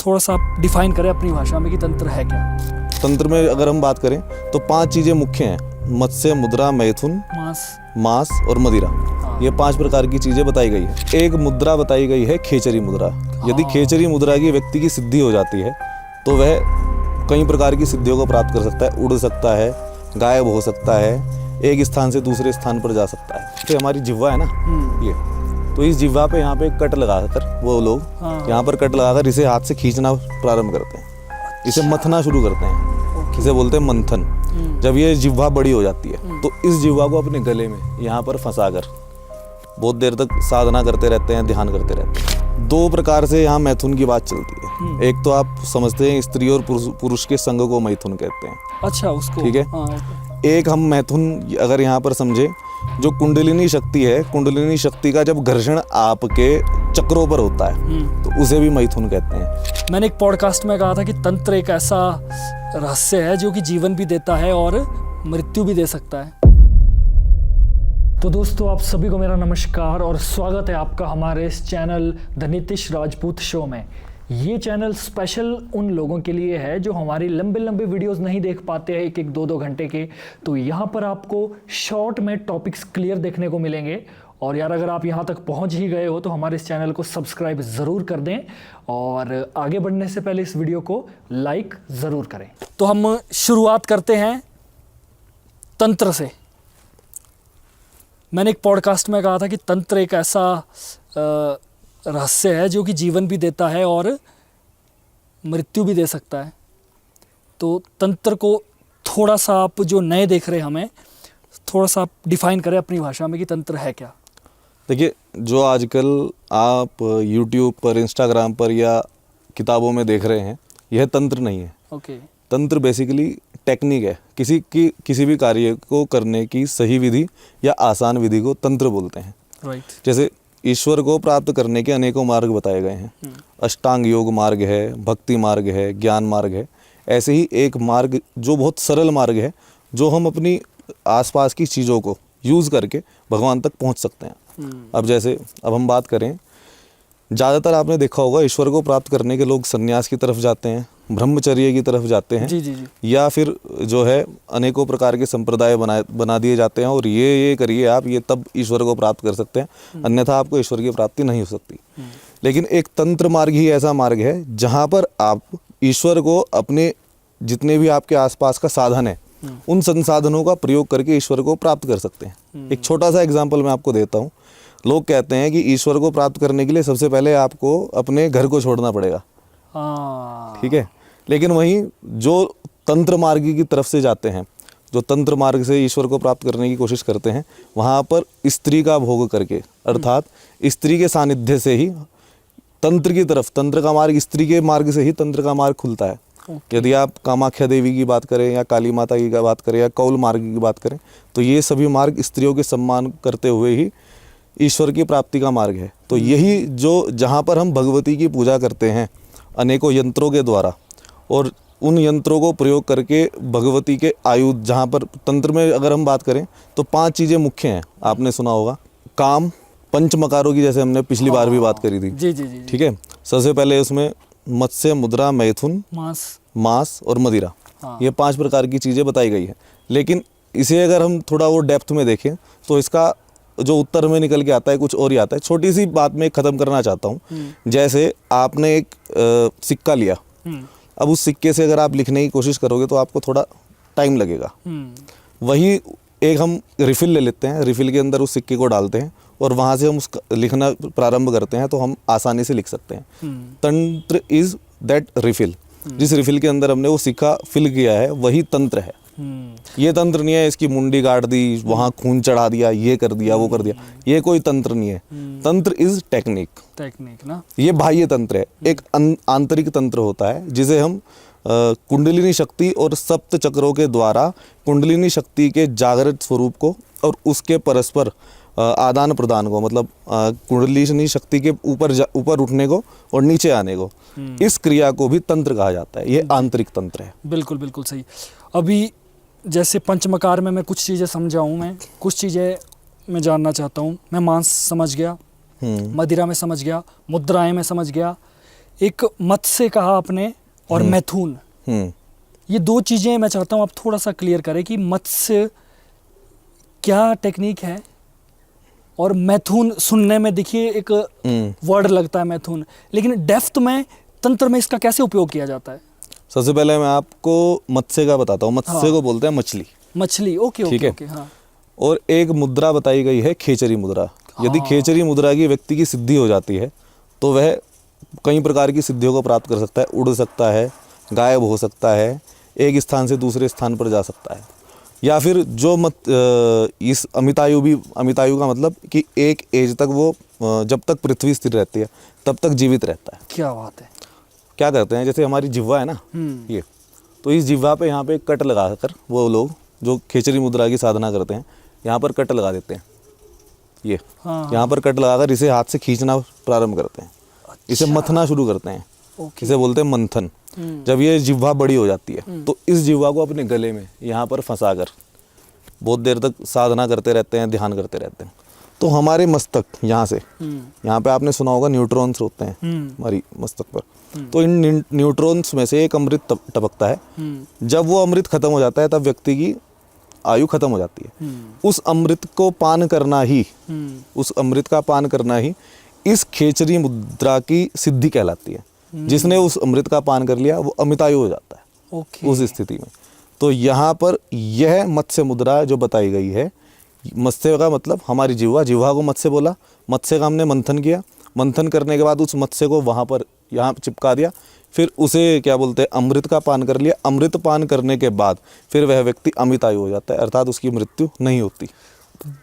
थोड़ा सा आप डिफाइन करें अपनी भाषा में कि तंत्र है क्या। तंत्र में अगर हम बात करें तो 5 चीज़ें मुख्य हैं। मत्स्य, मुद्रा, मैथुन, मांस और मदिरा। ये 5 प्रकार की चीज़ें बताई गई है। एक मुद्रा बताई गई है खेचरी मुद्रा। यदि खेचरी मुद्रा की व्यक्ति की सिद्धि हो जाती है तो वह कई प्रकार की सिद्धियों को प्राप्त कर सकता है। उड़ सकता है, गायब हो सकता है, एक स्थान से दूसरे स्थान पर जा सकता है। तो हमारी जिह्वा है ना, ये तो इस जिह्वा पे यहाँ पे कट लगाकर वो लोग यहाँ पर कट लगाकर इसे हाथ से खींचना प्रारंभ करते हैं। इसे मथना शुरू करते हैं, इसे बोलते हैं मंथन। जब ये जिह्वा बड़ी हो जाती है तो इस जिह्वा को अपने गले में यहाँ पर फंसाकर बहुत देर तक साधना करते रहते हैं, ध्यान करते रहते हैं। 2 प्रकार से यहाँ मैथुन की बात चलती है। एक तो आप समझते हैं स्त्री और पुरुष के संग को मैथुन कहते हैं। अच्छा, उसको ठीक है। एक हम मैथुन अगर यहाँ पर समझे, जो कुंडलिनी शक्ति है, कुंडलिनी शक्ति का जब घर्षण आपके चक्रों पर होता है तो उसे भी मैथुन कहते हैं। मैंने एक पॉडकास्ट में कहा था कि तंत्र एक ऐसा रहस्य है जो कि जीवन भी देता है और मृत्यु भी दे सकता है। तो दोस्तों, आप सभी को मेरा नमस्कार और स्वागत है आपका हमारे इस channel the Nitish Rajput show में। ये चैनल स्पेशल उन लोगों के लिए है जो हमारी लंबे लंबे वीडियोस नहीं देख पाते हैं, 1-1, 2-2 घंटे के। तो यहाँ पर आपको शॉर्ट में टॉपिक्स क्लियर देखने को मिलेंगे। और यार, अगर आप यहाँ तक पहुँच ही गए हो तो हमारे इस चैनल को सब्सक्राइब ज़रूर कर दें और आगे बढ़ने से पहले इस वीडियो को लाइक ज़रूर करें। तो हम शुरुआत करते हैं तंत्र से। मैंने एक पॉडकास्ट में कहा था कि तंत्र एक ऐसा रहस्य है जो कि जीवन भी देता है और मृत्यु भी दे सकता है। तो तंत्र को थोड़ा सा आप जो नए देख रहे हैं, हमें थोड़ा सा आप डिफाइन करें अपनी भाषा में कि तंत्र है क्या। देखिए, जो आजकल आप YouTube पर, इंस्टाग्राम पर या किताबों में देख रहे हैं, यह तंत्र नहीं है। ओके। तंत्र बेसिकली टेक्निक है। किसी भी कार्य को करने की सही विधि या आसान विधि को तंत्र बोलते हैं। राइट। जैसे ईश्वर को प्राप्त करने के अनेकों मार्ग बताए गए हैं। अष्टांग योग मार्ग है, भक्ति मार्ग है, ज्ञान मार्ग है। ऐसे ही एक मार्ग जो बहुत सरल मार्ग है, जो हम अपनी आसपास की चीज़ों को यूज़ करके भगवान तक पहुंच सकते हैं। अब हम बात करें, ज़्यादातर आपने देखा होगा ईश्वर को प्राप्त करने के लोग संन्यास की तरफ जाते हैं, ब्रह्मचर्य की तरफ जाते हैं। जी। या फिर जो है अनेकों प्रकार के संप्रदाय बना दिए जाते हैं और ये करिए आप, ये तब ईश्वर को प्राप्त कर सकते हैं, अन्यथा आपको ईश्वर की प्राप्ति नहीं हो सकती। लेकिन एक तंत्र मार्ग ही ऐसा मार्ग है जहाँ पर आप ईश्वर को अपने जितने भी आपके आसपास का साधन है, उन संसाधनों का प्रयोग करके ईश्वर को प्राप्त कर सकते हैं। एक छोटा सा एग्जाम्पल मैं आपको देता हूँ। लोग कहते हैं कि ईश्वर को प्राप्त करने के लिए सबसे पहले आपको अपने घर को छोड़ना पड़ेगा। ठीक है। लेकिन वहीं जो तंत्र मार्ग की तरफ से जाते हैं, जो तंत्र मार्ग से ईश्वर को प्राप्त करने की कोशिश करते हैं, वहाँ पर स्त्री का भोग करके, अर्थात स्त्री के सानिध्य से ही तंत्र की तरफ, तंत्र का मार्ग, स्त्री के मार्ग से ही तंत्र का मार्ग खुलता है। यदि आप कामाख्या देवी की बात करें या काली माता की बात करें या कौल मार्ग की बात करें, तो ये सभी मार्ग स्त्रियों के सम्मान करते हुए ही ईश्वर की प्राप्ति का मार्ग है। तो यही जो जहाँ पर हम भगवती की पूजा करते हैं अनेकों यंत्रों के द्वारा, और उन यंत्रों को प्रयोग करके भगवती के आयुध, जहाँ पर तंत्र में अगर हम बात करें तो 5 चीज़ें मुख्य हैं। आपने सुना होगा काम, पंचमकारों की, जैसे हमने पिछली बार भी बात करी थी। जी। ठीक है। सबसे पहले उसमें मत्स्य, मुद्रा, मैथुन, मांस और मदिरा, ये 5 प्रकार की चीज़ें बताई गई है। लेकिन इसे अगर हम थोड़ा वो डेप्थ में देखें तो इसका जो उत्तर में निकल के आता है कुछ और ही आता है। छोटी सी बात में ख़त्म करना चाहता हूँ। जैसे आपने एक सिक्का लिया, अब उस सिक्के से अगर आप लिखने की कोशिश करोगे तो आपको थोड़ा टाइम लगेगा। वही एक हम रिफिल ले लेते हैं, रिफिल के अंदर उस सिक्के को डालते हैं और वहाँ से हम उसका लिखना प्रारंभ करते हैं, तो हम आसानी से लिख सकते हैं। तंत्र इज दैट रिफिल। जिस रिफिल के अंदर हमने वो सिक्का फिल किया है वही तंत्र है। ये तंत्र नहीं है इसकी मुंडी काट दी, वहाँ खून चढ़ा दिया, ये कर दिया, वो कर दिया, ये कोई तंत्र नहीं है। तंत्र इज टेक्निक ना, ये बाह्य तंत्र है। एक आंतरिक तंत्र होता है जिसे हम कुंडलिनी शक्ति और सप्त चक्रों के द्वारा कुंडलिनी शक्ति के जागृत स्वरूप को और उसके परस्पर आदान प्रदान को, मतलब कुंडलिनी शक्ति के ऊपर उठने को और नीचे आने को, इस क्रिया को भी तंत्र कहा जाता है। ये आंतरिक तंत्र है। बिल्कुल सही। अभी जैसे पंचमकार में मैं कुछ चीज़ें समझाऊँ, मैं कुछ चीज़ें मैं जानना चाहता हूँ। मैं मांस समझ गया, मदिरा में समझ गया, मुद्राएं में समझ गया, एक मत्स्य कहा आपने और मैथुन, ये दो चीज़ें मैं चाहता हूँ आप थोड़ा सा क्लियर करें कि मत्स्य क्या टेक्निक है और मैथुन सुनने में देखिए एक वर्ड लगता है मैथुन, लेकिन डेप्थ में तंत्र में इसका कैसे उपयोग किया जाता है? सबसे पहले मैं आपको मत्स्य का बताता हूँ। मत्स्य को बोलते हैं मछली। मछली, ओके ठीक ओके है। ओके, हाँ। और एक मुद्रा बताई गई है खेचरी मुद्रा। यदि खेचरी मुद्रा की व्यक्ति की सिद्धि हो जाती है तो वह कई प्रकार की सिद्धियों को प्राप्त कर सकता है। उड़ सकता है, गायब हो सकता है, एक स्थान से दूसरे स्थान पर जा सकता है, या फिर जो इस अमितायु का मतलब कि एक एज तक वो जब तक पृथ्वी स्थिर रहती है तब तक जीवित रहता है। क्या बात है। क्या करते हैं, जैसे हमारी जिह्वा है ना, ये तो इस जिह्वा पे यहाँ पे कट लगा कर वो लोग जो खेचरी मुद्रा की साधना करते हैं यहाँ पर कट लगा देते हैं। ये यहाँ पर कट लगाकर इसे हाथ से खींचना प्रारंभ करते हैं। इसे मथना शुरू करते हैं। इसे बोलते हैं मंथन। जब ये जिह्वा बड़ी हो जाती है तो इस जिह्वा को अपने गले में यहाँ पर फंसाकर बहुत देर तक साधना करते रहते हैं, ध्यान करते रहते हैं। तो हमारे मस्तक यहाँ से, यहाँ पे आपने सुना होगा न्यूट्रॉन्स होते हैं हमारी मस्तक पर, तो इन न्यूट्रॉन्स में से एक अमृत टपकता है। जब वो अमृत खत्म हो जाता है तब व्यक्ति की आयु खत्म हो जाती है। उस अमृत को पान करना ही, उस अमृत का पान करना ही इस खेचरी मुद्रा की सिद्धि कहलाती है। जिसने उस अमृत का पान कर लिया वो अमितायु हो जाता है उस स्थिति में। तो यहाँ पर यह मत्स्य मुद्रा जो बताई गई है, मत्स्य का मतलब हमारी जिह्वा, जिह्वा को मत्स्य बोला, मत्स्य का हमने मंथन किया, मंथन करने के बाद उस मत्स्य को वहाँ पर यहाँ चिपका दिया, फिर उसे क्या बोलते हैं अमृत का पान कर लिया। अमृत पान करने के बाद फिर वह व्यक्ति अमितायु हो जाता है, अर्थात उसकी मृत्यु नहीं होती।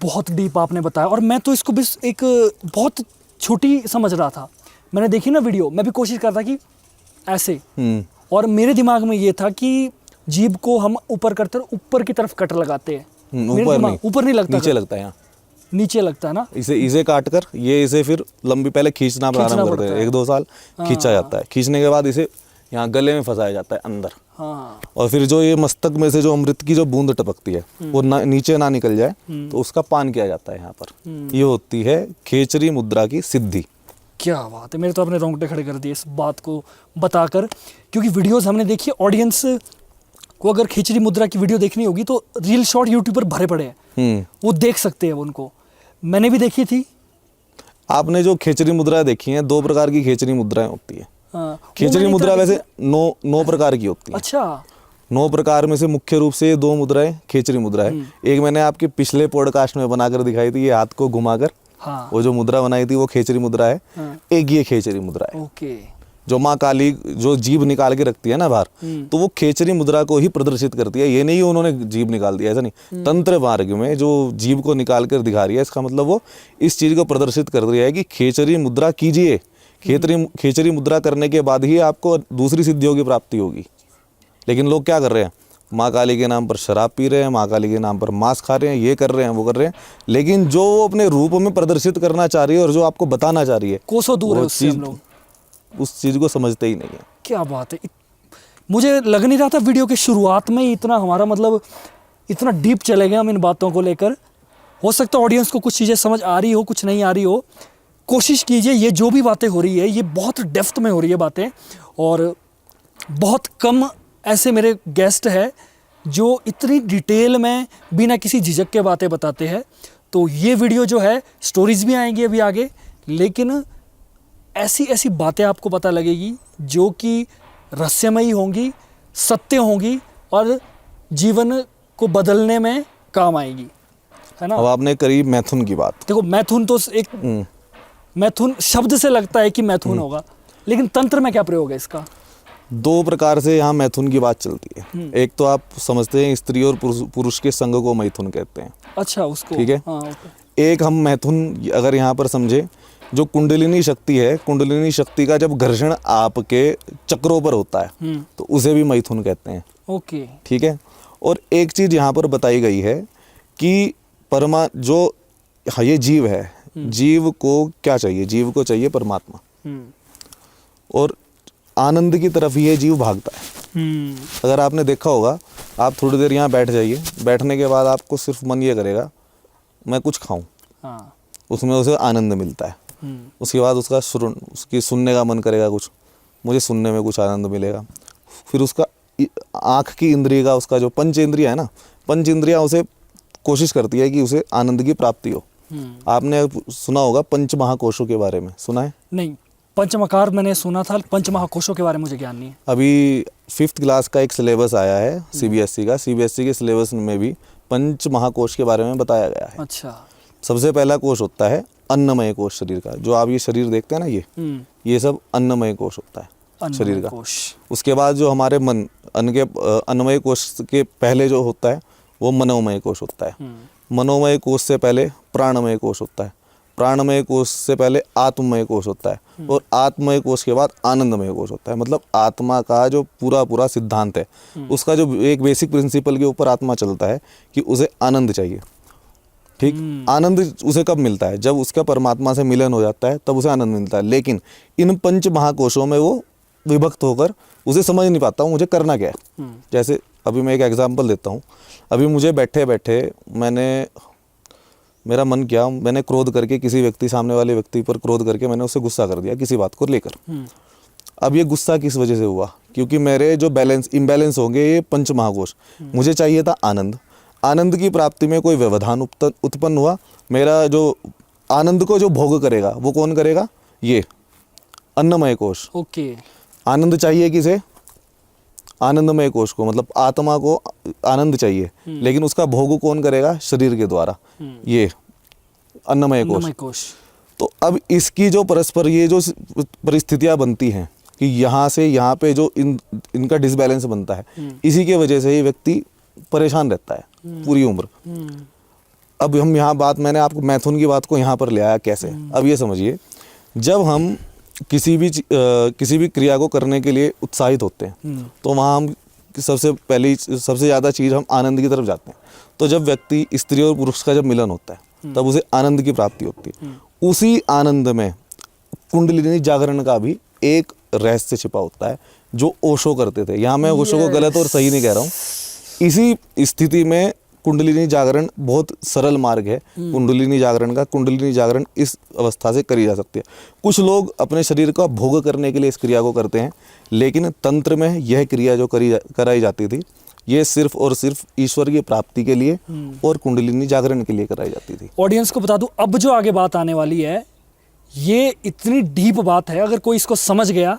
बहुत डीप आपने बताया, और मैं तो इसको भी एक बहुत छोटी समझ रहा था। मैंने देखी ना वीडियो, मैं भी कोशिश करता कि ऐसे, और मेरे दिमाग में ये था कि जीभ को हम ऊपर करते ऊपर की तरफ कट लगाते हैं। ऊपर नहीं लगता, नीचे लगता है। यहाँ नीचे लगता है ना। इसे काट कर ये इसे फिर लंबी पहले खींचना प्रारंभ करते हैं। 1-2 साल खींचा जाता है। खींचने के बाद इसे यहाँ गले में फंसाया जाता है अंदर। और फिर जो ये मस्तक में से जो अमृत की जो बूंद टपकती है वो नीचे ना निकल जाए तो उसका पान किया जाता है यहाँ पर। ये होती है खेचरी मुद्रा की सिद्धि। क्या बात है, मेरे तो अपने रोंगटे खड़े कर दिए इस बात को बताकर, क्योंकि वीडियोस हमने देखी। ऑडियंस को अगर खेचरी मुद्रा की वीडियो देखनी होगी तो रील शॉर्ट यूट्यूब पर भरे पड़े हैं, वो देख सकते हैं उनको। मैंने भी देखी थी। आपने जो खेचरी मुद्रा देखी है, 2 प्रकार की खेचरी मुद्राएं होती है। खेचरी मुद्रा वैसे 9 प्रकार की होती है। अच्छा। 9 प्रकार में से मुख्य रूप से 2 मुद्राएं खेचरी मुद्रा है। एक मैंने आपके पिछले पॉडकास्ट में बनाकर दिखाई थी, ये हाथ को घुमाकर वो जो मुद्रा बनाई थी वो खेचरी मुद्रा है। एक ये खेचरी मुद्रा है। जो माँ काली जो जीभ निकाल के रखती है ना बाहर, तो वो खेचरी मुद्रा को ही प्रदर्शित करती है। ये नहीं उन्होंने जीभ निकाल दिया, ऐसा नहीं। तंत्र मार्ग में जो जीभ को निकाल कर दिखा रही है, इसका मतलब वो इस चीज को प्रदर्शित कर रही है कि खेचरी मुद्रा कीजिए। खेचरी मुद्रा करने के बाद ही आपको दूसरी सिद्धियों की प्राप्ति होगी। लेकिन लोग क्या कर रहे हैं, माँ काली के नाम पर शराब पी रहे हैं, माँ काली के नाम पर मांस खा रहे हैं, ये कर रहे हैं, वो कर रहे हैं। लेकिन जो वो अपने रूप में प्रदर्शित करना चाह रही है और जो आपको बताना चाह रही है, कोसों दूर है उससे हम लोग, उस चीज को समझते ही नहीं है। क्या बात है। मुझे लग नहीं रहा था वीडियो के शुरुआत में इतना हमारा मतलब इतना डीप चले गए हम इन बातों को लेकर। हो सकता है ऑडियंस को कुछ चीज़ें समझ आ रही हो, कुछ नहीं आ रही हो। कोशिश कीजिए, ये जो भी बातें हो रही है ये बहुत डेप्थ में हो रही है बातें, और बहुत कम ऐसे मेरे गेस्ट हैं जो इतनी डिटेल में बिना किसी झिझक के बातें बताते हैं। तो ये वीडियो जो है, स्टोरीज भी आएंगी अभी आगे, लेकिन ऐसी ऐसी बातें आपको पता लगेगी जो कि रहस्यमयी होंगी, सत्य होंगी और जीवन को बदलने में काम आएगी, है ना। अब आपने करी मैथुन की बात। देखो मैथुन तो एक मैथुन शब्द से लगता है कि मैथुन होगा, लेकिन तंत्र में क्या प्रयोग है इसका? 2 प्रकार से यहाँ मैथुन की बात चलती है। एक तो आप समझते हैं स्त्री और पुरुष के संग को मैथुन कहते हैं। अच्छा, उसको ठीक है। हाँ, एक हम मैथुन अगर यहाँ पर समझे, जो कुंडलिनी शक्ति है, कुंडलिनी शक्ति का जब घर्षण आपके चक्रों पर होता है तो उसे भी मैथुन कहते हैं। ओके, ठीक है। और एक चीज यहाँ पर बताई गई है कि ये जीव है, जीव को क्या चाहिए? जीव को चाहिए परमात्मा, और आनंद की तरफ ये जीव भागता है। अगर आपने देखा होगा, आप थोड़ी देर यहाँ बैठ जाइए, बैठने के बाद आपको सिर्फ मन ये करेगा मैं कुछ खाऊं। उसमें उसे आनंद मिलता है। उसके बाद उसकी सुनने का मन करेगा कुछ, मुझे सुनने में कुछ आनंद मिलेगा। फिर उसका आँख की इंद्रिय का उसका जो पंच इंद्रिया है ना, पंच इंद्रिया उसे कोशिश करती है कि उसे आनंद की प्राप्ति हो। आपने सुना होगा पंच महाकोशों के बारे में, सुना है? नहीं, पंचमकार मैंने सुना था, पंच महाकोशों के बारे में मुझे ज्ञान नहीं है। अभी 5th क्लास का एक सिलेबस आया है सीबीएसई का, सीबीएसई के सिलेबस में भी पंच महाकोश के बारे में बताया गया है। अच्छा। सबसे पहला कोश होता है अन्नमय कोश शरीर का, जो आप ये शरीर देखते हैं ना, ये सब अन्नमय कोश होता है शरीर का। उसके बाद जो हमारे मन अन्नमय कोश के पहले जो होता है वो मनोमय कोश होता है। मनोमय कोश से पहले प्राणमय कोश होता है, प्राणमय कोश से पहले आत्ममय कोश होता है, और आत्ममय कोश के बाद आनंदमय कोश होता है। मतलब आत्मा का जो पूरा सिद्धांत है, उसका जो एक बेसिक प्रिंसिपल के ऊपर आत्मा चलता है कि उसे आनंद चाहिए। ठीक, आनंद उसे कब मिलता है? जब उसका परमात्मा से मिलन हो जाता है, तब उसे आनंद मिलता है। लेकिन इन पंच महाकोशों में वो विभक्त होकर उसे समझ नहीं पाता हूँ मुझे करना क्या है। जैसे अभी मैं एक एग्जांपल देता हूँ। अभी मुझे बैठे बैठे मेरा मन किया, मैंने क्रोध करके किसी व्यक्ति, सामने वाले व्यक्ति पर क्रोध करके मैंने उससे गुस्सा कर दिया किसी बात को लेकर। अब ये गुस्सा किस वजह से हुआ? क्योंकि मेरे जो इम्बैलेंस होंगे ये पंच महाकोश। मुझे चाहिए था आनंद, आनंद की प्राप्ति में कोई व्यवधान उत्पन्न हुआ। मेरा जो आनंद को जो भोग करेगा वो कौन करेगा? ये अन्नमय कोश। ओके। आनंद चाहिए किसे? आनंदमय कोश को, मतलब आत्मा को आनंद चाहिए, लेकिन उसका भोग कौन करेगा? शरीर के द्वारा, ये अन्नमय कोश। तो अब इसकी जो परस्पर ये जो परिस्थितियां बनती हैं कि यहाँ से यहाँ पे जो इनका डिसबैलेंस बनता है, इसी के वजह से ये व्यक्ति परेशान रहता है पूरी उम्र। अब हम यहाँ बात, मैंने आपको मैथुन की बात को यहाँ पर ले आया कैसे? अब ये समझिए, जब हम किसी भी क्रिया को करने के लिए उत्साहित होते हैं तो वहाँ हम सबसे ज़्यादा चीज़ हम आनंद की तरफ जाते हैं। तो जब व्यक्ति स्त्री और पुरुष का जब मिलन होता है तब उसे आनंद की प्राप्ति होती है। उसी आनंद में कुंडलिनी जागरण का भी एक रहस्य छिपा होता है जो ओशो करते थे। यहाँ मैं ओशो को गलत और सही नहीं कह रहा हूँ। इसी स्थिति में कुंडलिनी जागरण बहुत सरल मार्ग है कुंडलिनी जागरण का। कुंडलिनी जागरण इस अवस्था से करी जा सकती है। कुछ लोग अपने शरीर का भोग करने के लिए इस क्रिया को करते हैं, लेकिन तंत्र में यह क्रिया जो कराई जाती थी ये सिर्फ और सिर्फ ईश्वर की प्राप्ति के लिए और कुंडलिनी जागरण के लिए कराई जाती थी। ऑडियंस को बता दूं, अब जो आगे बात आने वाली है ये इतनी डीप बात है, अगर कोई इसको समझ गया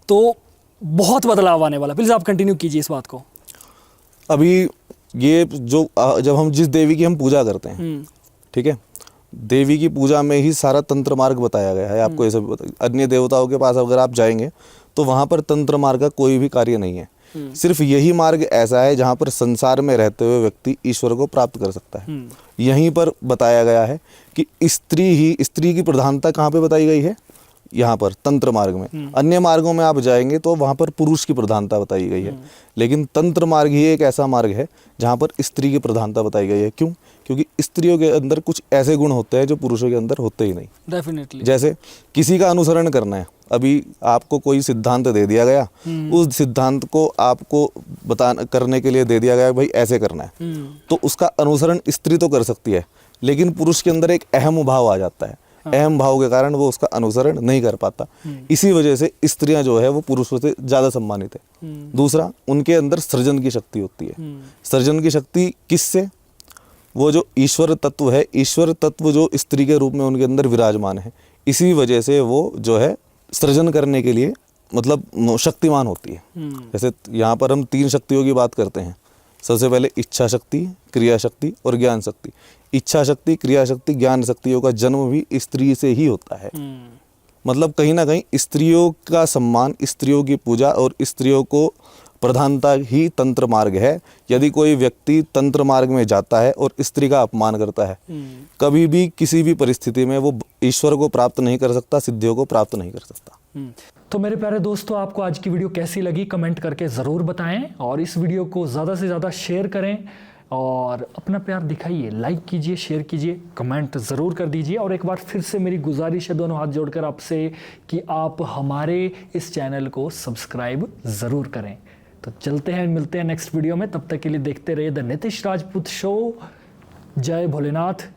तो बहुत बदलाव आने वाला। प्लीज आप कंटिन्यू कीजिए इस बात को। अभी ये जो जब हम जिस देवी की हम पूजा करते हैं, ठीक है, देवी की पूजा में ही सारा तंत्र मार्ग बताया गया है। आपको ये सब अन्य देवताओं के पास अगर आप जाएंगे तो वहाँ पर तंत्र मार्ग का कोई भी कार्य नहीं है। सिर्फ यही मार्ग ऐसा है जहाँ पर संसार में रहते हुए व्यक्ति ईश्वर को प्राप्त कर सकता है। यहीं पर बताया गया है कि स्त्री की प्रधानता कहाँ पे बताई गई है? यहाँ पर तंत्र मार्ग में। अन्य मार्गों में आप जाएंगे तो वहाँ पर पुरुष की प्रधानता बताई गई है, लेकिन तंत्र मार्ग ही एक ऐसा मार्ग है जहाँ पर स्त्री की प्रधानता बताई गई है। क्यों? क्योंकि स्त्रियों के अंदर कुछ ऐसे गुण होते हैं जो पुरुषों के अंदर होते ही नहीं। डेफिनेटली। जैसे किसी का अनुसरण करना है, अभी आपको कोई सिद्धांत दे दिया गया, उस सिद्धांत को आपको करने के लिए दे दिया गया भाई ऐसे करना है, तो उसका अनुसरण स्त्री तो कर सकती है, लेकिन पुरुष के अंदर एक अहम भाव आ जाता है। अहम भाव के कारण वो उसका अनुसरण नहीं कर पाता। इसी वजह से स्त्रियां जो है वो पुरुषों से ज्यादा सम्मानित है। दूसरा, उनके अंदर सृजन की शक्ति होती है। सृजन की शक्ति किससे? वो जो ईश्वर तत्व है, ईश्वर तत्व जो स्त्री के रूप में उनके अंदर विराजमान है, इसी वजह से वो जो है सृजन करने के लिए मतलब शक्तिमान होती है। जैसे यहाँ पर हम 3 शक्तियों की बात करते हैं। सबसे पहले इच्छा शक्ति, क्रिया शक्ति और ज्ञान शक्ति। इच्छा शक्ति, क्रिया शक्ति, ज्ञान शक्तियों का जन्म भी स्त्री से ही होता है। मतलब कहीं ना कहीं स्त्रियों का सम्मान, स्त्रियों की पूजा और स्त्रियों को प्रधानता ही तंत्र मार्ग है। यदि कोई व्यक्ति तंत्र मार्ग में जाता है और स्त्री का अपमान करता है, कभी भी किसी भी परिस्थिति में वो ईश्वर को प्राप्त नहीं कर सकता, सिद्धियों को प्राप्त नहीं कर सकता। तो मेरे प्यारे दोस्तों, आपको आज की वीडियो कैसी लगी कमेंट करके ज़रूर बताएं, और इस वीडियो को ज़्यादा से ज़्यादा शेयर करें और अपना प्यार दिखाइए, लाइक कीजिए, शेयर कीजिए, कमेंट ज़रूर कर दीजिए। और एक बार फिर से मेरी गुजारिश है दोनों हाथ जोड़कर आपसे कि आप हमारे इस चैनल को सब्सक्राइब ज़रूर करें। तो चलते हैं, मिलते हैं नेक्स्ट वीडियो में। तब तक के लिए देखते रहिए द नितिश राजपूत शो। जय भोलेनाथ।